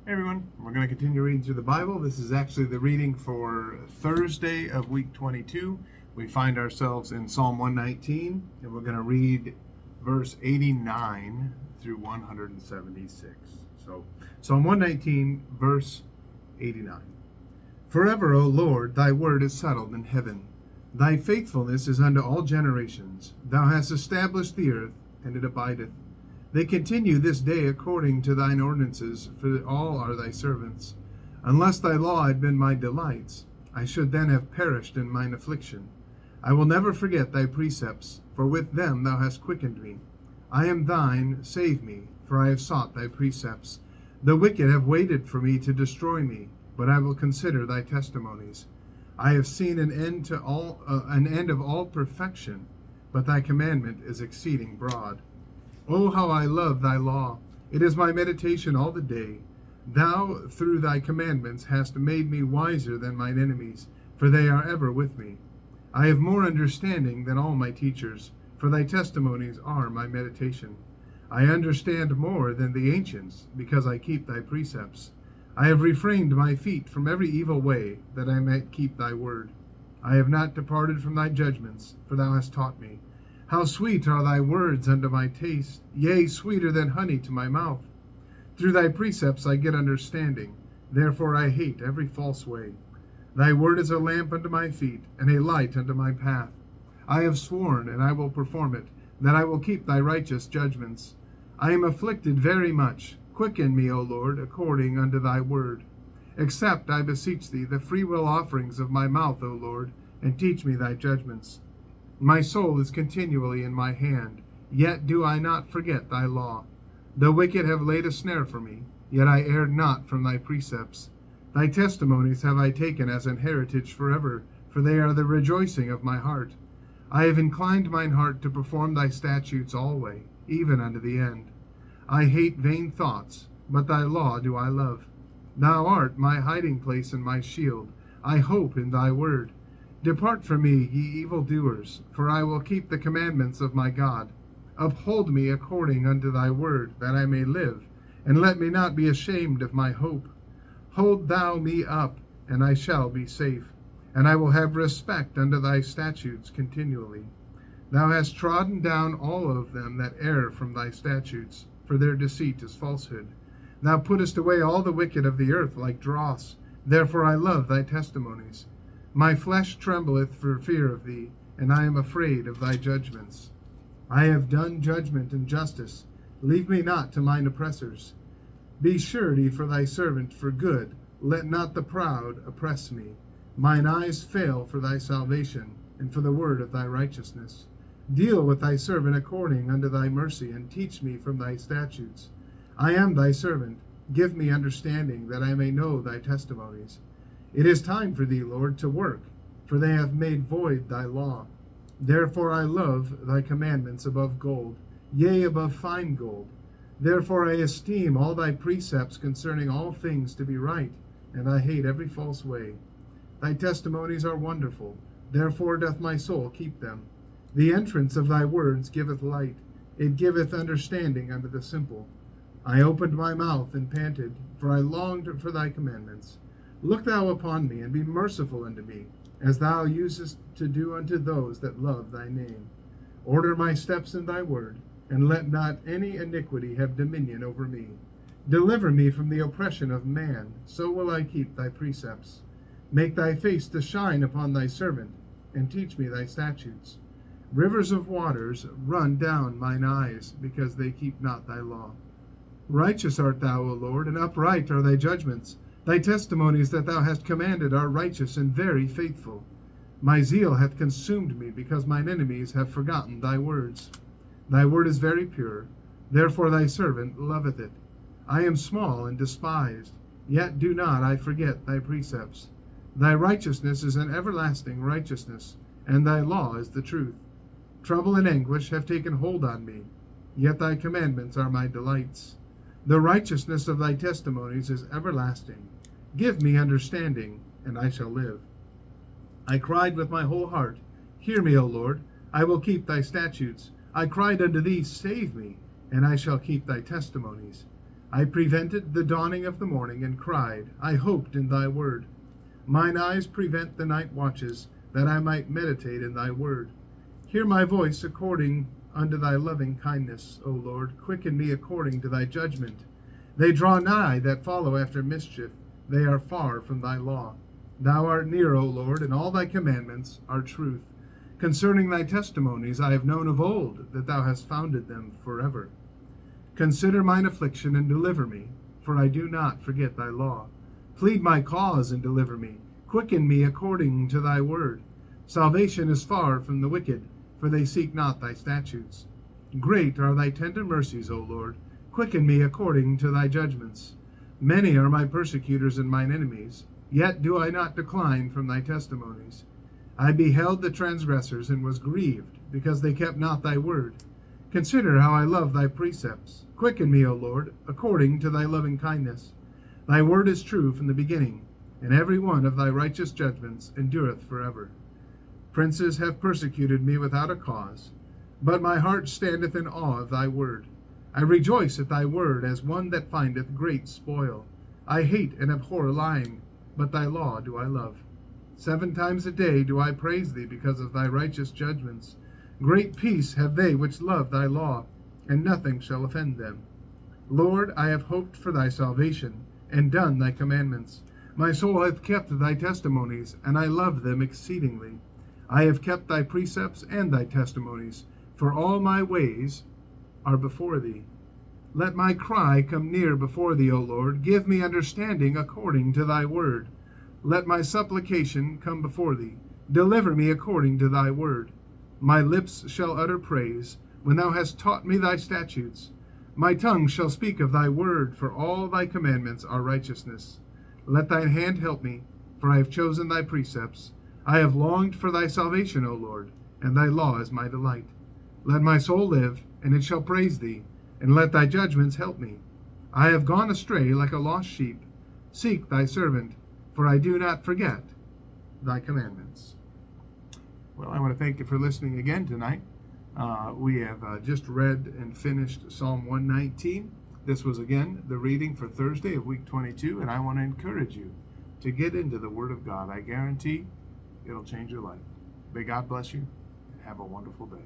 Hey everyone, we're going to continue reading through the Bible. This is actually the reading for Thursday of week 22. We find ourselves in Psalm 119, and we're going to read verse 89 through 176. So, Psalm 119, verse 89. Forever, O Lord, thy word is settled in heaven. Thy faithfulness is unto all generations. Thou hast established the earth, and it abideth. They continue this day according to thine ordinances, for all are thy servants. Unless thy law had been my delights, I should then have perished in mine affliction. I will never forget thy precepts, for with them thou hast quickened me. I am thine, save me, for I have sought thy precepts. The wicked have waited for me to destroy me, but I will consider thy testimonies. I have seen an end of all perfection, but thy commandment is exceeding broad. Oh, how I love thy law! It is my meditation all the day. Thou, through thy commandments, hast made me wiser than mine enemies, for they are ever with me. I have more understanding than all my teachers, for thy testimonies are my meditation. I understand more than the ancients, because I keep thy precepts. I have refrained my feet from every evil way, that I might keep thy word. I have not departed from thy judgments, for thou hast taught me. How sweet are thy words unto my taste, yea, sweeter than honey to my mouth. Through thy precepts I get understanding, therefore I hate every false way. Thy word is a lamp unto my feet, and a light unto my path. I have sworn, and I will perform it, that I will keep thy righteous judgments. I am afflicted very much. Quicken me, O Lord, according unto thy word. Accept, I beseech thee, the freewill offerings of my mouth, O Lord, and teach me thy judgments. My soul is continually in my hand, yet do I not forget thy law. The wicked have laid a snare for me, yet I erred not from thy precepts. Thy testimonies have I taken as an heritage forever, for they are the rejoicing of my heart. I have inclined mine heart to perform thy statutes alway, even unto the end. I hate vain thoughts, but thy law do I love. Thou art my hiding place and my shield. I hope in thy word. Depart from me, ye evildoers, for I will keep the commandments of my God. Uphold me according unto thy word, that I may live, and let me not be ashamed of my hope. Hold thou me up, and I shall be safe, and I will have respect unto thy statutes continually. Thou hast trodden down all of them that err from thy statutes, for their deceit is falsehood. Thou puttest away all the wicked of the earth like dross. Therefore I love thy testimonies. My flesh trembleth for fear of thee, and I am afraid of thy judgments. I have done judgment and justice. Leave me not to mine oppressors. Be surety for thy servant for good. Let not the proud oppress me. Mine eyes fail for thy salvation, and for the word of thy righteousness. Deal with thy servant according unto thy mercy, and teach me from thy statutes. I am thy servant. Give me understanding, that I may know thy testimonies. It is time for thee, Lord, to work, for they have made void thy law. Therefore I love thy commandments above gold, yea, above fine gold. Therefore I esteem all thy precepts concerning all things to be right, and I hate every false way. Thy testimonies are wonderful, therefore doth my soul keep them. The entrance of thy words giveth light, it giveth understanding unto the simple. I opened my mouth and panted, for I longed for thy commandments. Look thou upon me, and be merciful unto me, as thou usest to do unto those that love thy name. Order my steps in thy word, and let not any iniquity have dominion over me. Deliver me from the oppression of man, so will I keep thy precepts. Make thy face to shine upon thy servant, and teach me thy statutes. Rivers of waters run down mine eyes, because they keep not thy law. Righteous art thou, O Lord, and upright are thy judgments. Thy testimonies that thou hast commanded are righteous and very faithful. My zeal hath consumed me, because mine enemies have forgotten thy words. Thy word is very pure, therefore thy servant loveth it. I am small and despised, yet do not I forget thy precepts. Thy righteousness is an everlasting righteousness, and thy law is the truth. Trouble and anguish have taken hold on me, yet thy commandments are my delights. The righteousness of thy testimonies is everlasting. Give me understanding, and I shall live. I cried with my whole heart, Hear me, O Lord, I will keep thy statutes. I cried unto thee, Save me, and I shall keep thy testimonies. I prevented the dawning of the morning and cried, I hoped in thy word. Mine eyes prevent the night watches, that I might meditate in thy word. Hear my voice according unto thy loving kindness, O Lord. Quicken me according to thy judgment. They draw nigh that follow after mischief. They are far from thy law. Thou art near, O Lord, and all thy commandments are truth. Concerning thy testimonies I have known of old, that thou hast founded them forever. Consider mine affliction and deliver me, for I do not forget thy law. Plead my cause and deliver me. Quicken me according to thy word. Salvation is far from the wicked, for they seek not thy statutes. Great are thy tender mercies, O Lord. Quicken me according to thy judgments. Many are my persecutors and mine enemies, yet do I not decline from thy testimonies. I beheld the transgressors and was grieved, because they kept not thy word. Consider how I love thy precepts. Quicken me, O Lord, according to thy loving kindness. Thy word is true from the beginning, and every one of thy righteous judgments endureth forever. Princes have persecuted me without a cause, but my heart standeth in awe of thy word. I rejoice at thy word as one that findeth great spoil. I hate and abhor lying, but thy law do I love. 7 times a day do I praise thee because of thy righteous judgments. Great peace have they which love thy law, and nothing shall offend them. Lord, I have hoped for thy salvation, and done thy commandments. My soul hath kept thy testimonies, and I love them exceedingly. I have kept thy precepts and thy testimonies, for all my ways are before thee. Let my cry come near before thee, O Lord. Give me understanding according to thy word. Let my supplication come before thee. Deliver me according to thy word. My lips shall utter praise, when thou hast taught me thy statutes. My tongue shall speak of thy word, for all thy commandments are righteousness. Let thine hand help me, for I have chosen thy precepts. I have longed for thy salvation, O Lord, and thy law is my delight. Let my soul live, and it shall praise thee, and let thy judgments help me. I have gone astray like a lost sheep. Seek thy servant, for I do not forget thy commandments. Well, I want to thank you for listening again tonight. We have just read and finished Psalm 119. This was, again, the reading for Thursday of week 22, and I want to encourage you to get into the Word of God. I guarantee it'll change your life. May God bless you, and have a wonderful day.